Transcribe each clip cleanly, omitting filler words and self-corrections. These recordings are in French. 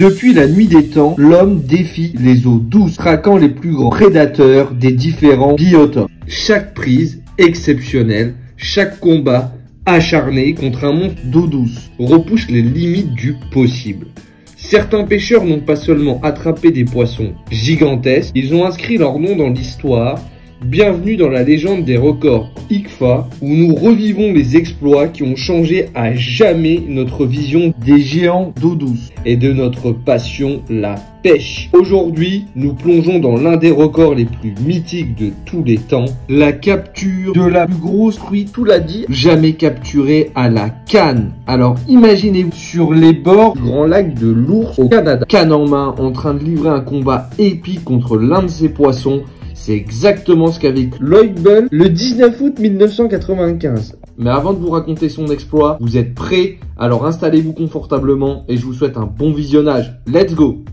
Depuis la nuit des temps, l'homme défie les eaux douces, traquant les plus grands prédateurs des différents biotopes. Chaque prise exceptionnelle, chaque combat acharné contre un monstre d'eau douce repousse les limites du possible. Certains pêcheurs n'ont pas seulement attrapé des poissons gigantesques, ils ont inscrit leur nom dans l'histoire. Bienvenue dans la légende des records ICFA, où nous revivons les exploits qui ont changé à jamais notre vision des géants d'eau douce et de notre passion, la pêche. Aujourd'hui, nous plongeons dans l'un des records les plus mythiques de tous les temps, la capture de la plus grosse truite, tout l'a dit, jamais capturée à la canne. Alors imaginez-vous sur les bords du grand lac de l'Ours au Canada, canne en main, en train de livrer un combat épique contre l'un de ces poissons. C'est exactement ce qu'a vécu Lloyd Bull le 19 août 1995. Mais avant de vous raconter son exploit, vous êtes prêts? Alors installez-vous confortablement et je vous souhaite un bon visionnage. Let's go!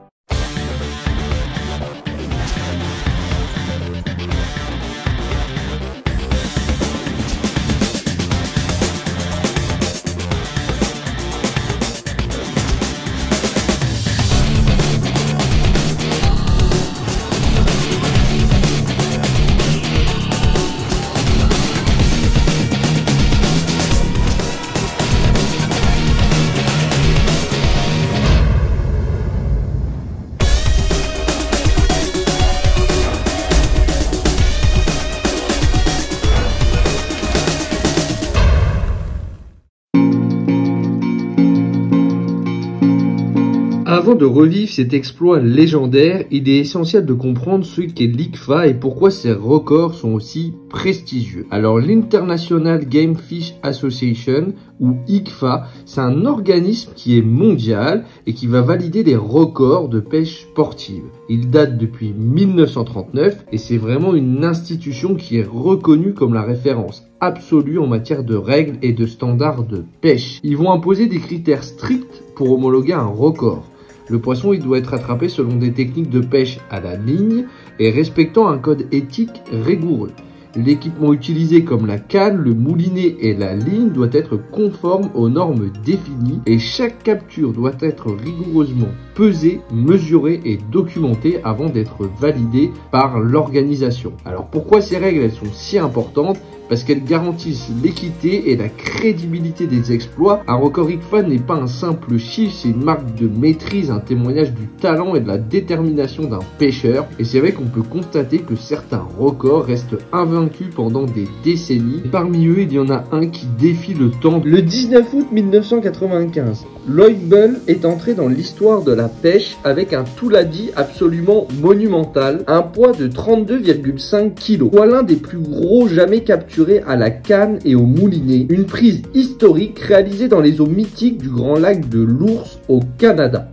Avant de revivre cet exploit légendaire, il est essentiel de comprendre ce qu'est l'ICFA et pourquoi ces records sont aussi prestigieux. Alors l'International Game Fish Association, ou ICFA, c'est un organisme qui est mondial et qui va valider les records de pêche sportive. Il date depuis 1939 et c'est vraiment une institution qui est reconnue comme la référence absolue en matière de règles et de standards de pêche. Ils vont imposer des critères stricts pour homologuer un record. Le poisson, il doit être attrapé selon des techniques de pêche à la ligne et respectant un code éthique rigoureux. L'équipement utilisé comme la canne, le moulinet et la ligne doit être conforme aux normes définies et chaque capture doit être rigoureusement pesée, mesurée et documentée avant d'être validée par l'organisation. Alors pourquoi ces règles elles sont si importantes? Parce qu'elles garantissent l'équité et la crédibilité des exploits. Un record ICFA n'est pas un simple chiffre, c'est une marque de maîtrise, un témoignage du talent et de la détermination d'un pêcheur. Et c'est vrai qu'on peut constater que certains records restent invaincus pendant des décennies. Et parmi eux, il y en a un qui défie le temps. Le 19 août 1995, Lloyd Bull est entré dans l'histoire de la pêche avec un touladi absolument monumental, un poids de 32,5 kg, soit l'un des plus gros jamais capturés à la canne et au moulinet, une prise historique réalisée dans les eaux mythiques du grand lac de l'Ours au Canada.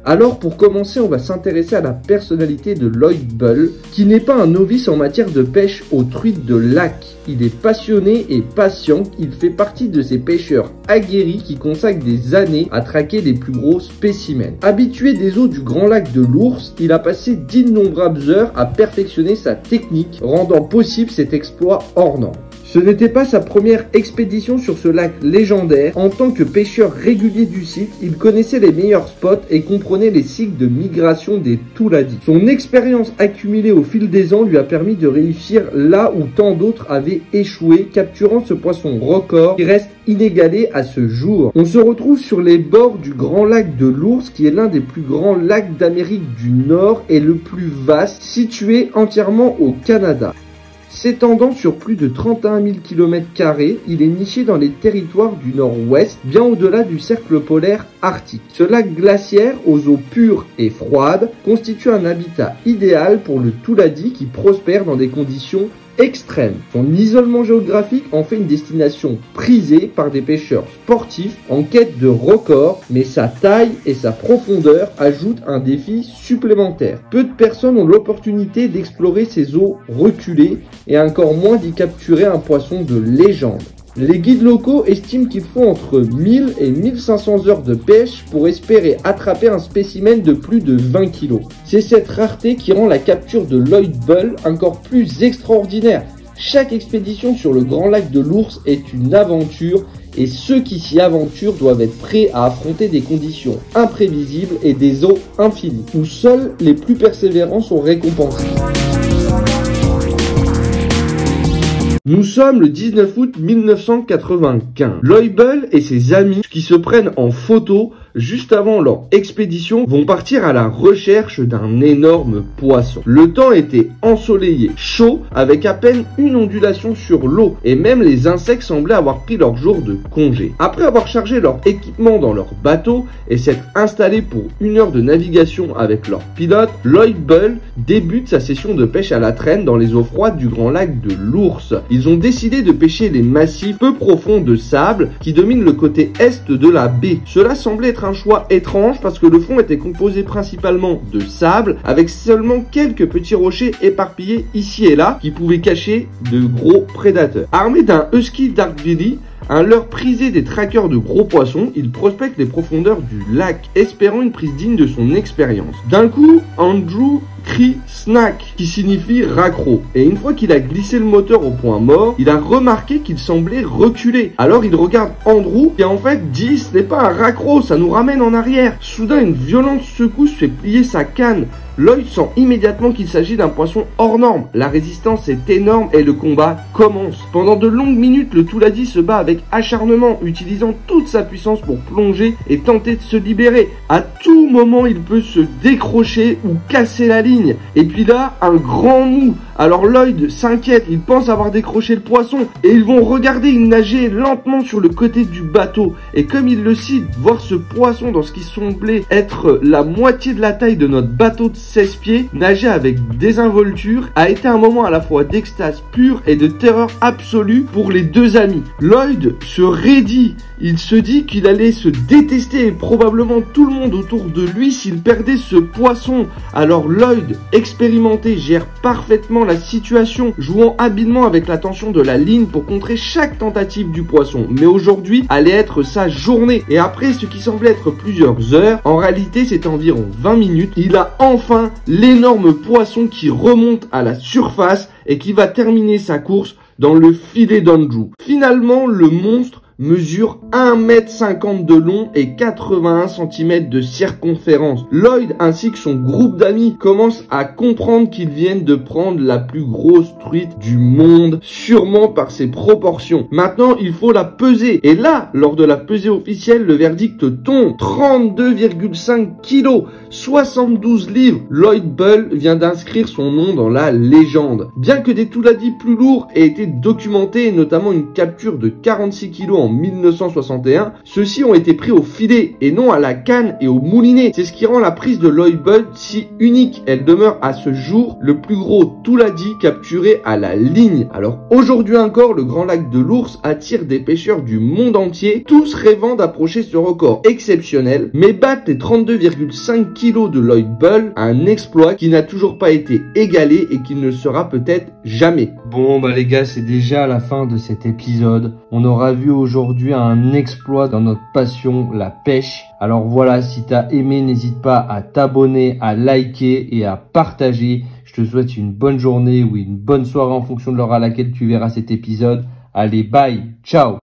Alors pour commencer, on va s'intéresser à la personnalité de Lloyd Bull, qui n'est pas un novice en matière de pêche aux truites de lac. Il est passionné et patient, il fait partie de ces pêcheurs aguerris qui consacrent des années à traquer les plus gros spécimens. Habitué des eaux du grand lac de l'Ours, il a passé d'innombrables heures à perfectionner sa technique, rendant possible cet exploit hors norme. Ce n'était pas sa première expédition sur ce lac légendaire. En tant que pêcheur régulier du site, il connaissait les meilleurs spots et comprenait les cycles de migration des touladis. Son expérience accumulée au fil des ans lui a permis de réussir là où tant d'autres avaient échoué, capturant ce poisson record qui reste inégalé à ce jour. On se retrouve sur les bords du grand lac de l'Ours, qui est l'un des plus grands lacs d'Amérique du Nord et le plus vaste, situé entièrement au Canada. S'étendant sur plus de 31 000 km², il est niché dans les territoires du nord-ouest, bien au-delà du cercle polaire arctique. Ce lac glaciaire, aux eaux pures et froides, constitue un habitat idéal pour le touladi qui prospère dans des conditions extrême. Son isolement géographique en fait une destination prisée par des pêcheurs sportifs en quête de records, mais sa taille et sa profondeur ajoutent un défi supplémentaire. Peu de personnes ont l'opportunité d'explorer ces eaux reculées et encore moins d'y capturer un poisson de légende. Les guides locaux estiment qu'il faut entre 1000 et 1500 heures de pêche pour espérer attraper un spécimen de plus de 20 kg. C'est cette rareté qui rend la capture de Lloyd Bull encore plus extraordinaire. Chaque expédition sur le Grand Lac de l'Ours est une aventure et ceux qui s'y aventurent doivent être prêts à affronter des conditions imprévisibles et des eaux infinies, où seuls les plus persévérants sont récompensés. Nous sommes le 19 août 1995. Loibl et ses amis qui se prennent en photo juste avant leur expédition vont partir à la recherche d'un énorme poisson. Le temps était ensoleillé, chaud, avec à peine une ondulation sur l'eau et même les insectes semblaient avoir pris leur jour de congé. Après avoir chargé leur équipement dans leur bateau et s'être installés pour 1 heure de navigation avec leur pilote, Loibl débute sa session de pêche à la traîne dans les eaux froides du Grand Lac de l'Ours. Ils ont décidé de pêcher les massifs peu profonds de sable qui dominent le côté est de la baie. Cela semblait être un choix étrange parce que le fond était composé principalement de sable avec seulement quelques petits rochers éparpillés ici et là qui pouvaient cacher de gros prédateurs. Armé d'un Husky Darkvilly, un leurre prisé des traqueurs de gros poissons, il prospecte les profondeurs du lac, espérant une prise digne de son expérience. D'un coup, Andrew crie snack, qui signifie raccro. Et une fois qu'il a glissé le moteur au point mort, il a remarqué qu'il semblait reculer. Alors il regarde Andrew, qui en fait dit ce n'est pas un raccro, ça nous ramène en arrière. Soudain, une violente secousse fait plier sa canne. Lloyd sent immédiatement qu'il s'agit d'un poisson hors norme. La résistance est énorme et le combat commence. Pendant de longues minutes, le Touladi se bat avec acharnement, utilisant toute sa puissance pour plonger et tenter de se libérer. À tout moment, il peut se décrocher ou casser la ligne. Et puis là, un grand mou. Alors Lloyd s'inquiète, il pense avoir décroché le poisson et ils vont regarder il nager lentement sur le côté du bateau. Et comme il le cite, voir ce poisson dans ce qui semblait être la moitié de la taille de notre bateau de 16 pieds, nager avec désinvolture, a été un moment à la fois d'extase pure et de terreur absolue pour les deux amis. Lloyd se raidit, il se dit qu'il allait se détester et probablement tout le monde autour de lui s'il perdait ce poisson. Alors Lloyd, expérimenté, gère parfaitement la situation, jouant habilement avec la tension de la ligne pour contrer chaque tentative du poisson. Mais aujourd'hui allait être sa journée. Et après ce qui semblait être plusieurs heures, en réalité c'est environ 20 minutes, il a enfin l'énorme poisson qui remonte à la surface et qui va terminer sa course dans le filet d'Andrew. Finalement, le monstre mesure 1,50 m de long et 81 cm de circonférence. Lloyd ainsi que son groupe d'amis commencent à comprendre qu'ils viennent de prendre la plus grosse truite du monde, sûrement par ses proportions. Maintenant, il faut la peser. Et là, lors de la pesée officielle, le verdict tombe. 32,5 kg, 72 livres. Loibl vient d'inscrire son nom dans la légende. Bien que des Touladi plus lourds aient été documentés, et notamment une capture de 46 kg en 1961, ceux-ci ont été pris au filet et non à la canne et au moulinet. C'est ce qui rend la prise de Loibl si unique. Elle demeure à ce jour le plus gros Touladi capturé à la ligne. Alors aujourd'hui encore, le Grand Lac de l'Ours attire des pêcheurs du monde entier, tous rêvant d'approcher ce record exceptionnel, mais battre les 32,5 kg de Loibl, un exploit qui n'a toujours pas été égalé et qui ne le sera peut-être jamais. Bon bah les gars, c'est déjà la fin de cet épisode. On aura vu aujourd'hui un exploit dans notre passion, la pêche. Alors voilà, si t'as aimé, n'hésite pas à t'abonner, à liker et à partager. Je te souhaite une bonne journée ou une bonne soirée en fonction de l'heure à laquelle tu verras cet épisode. Allez, bye, ciao!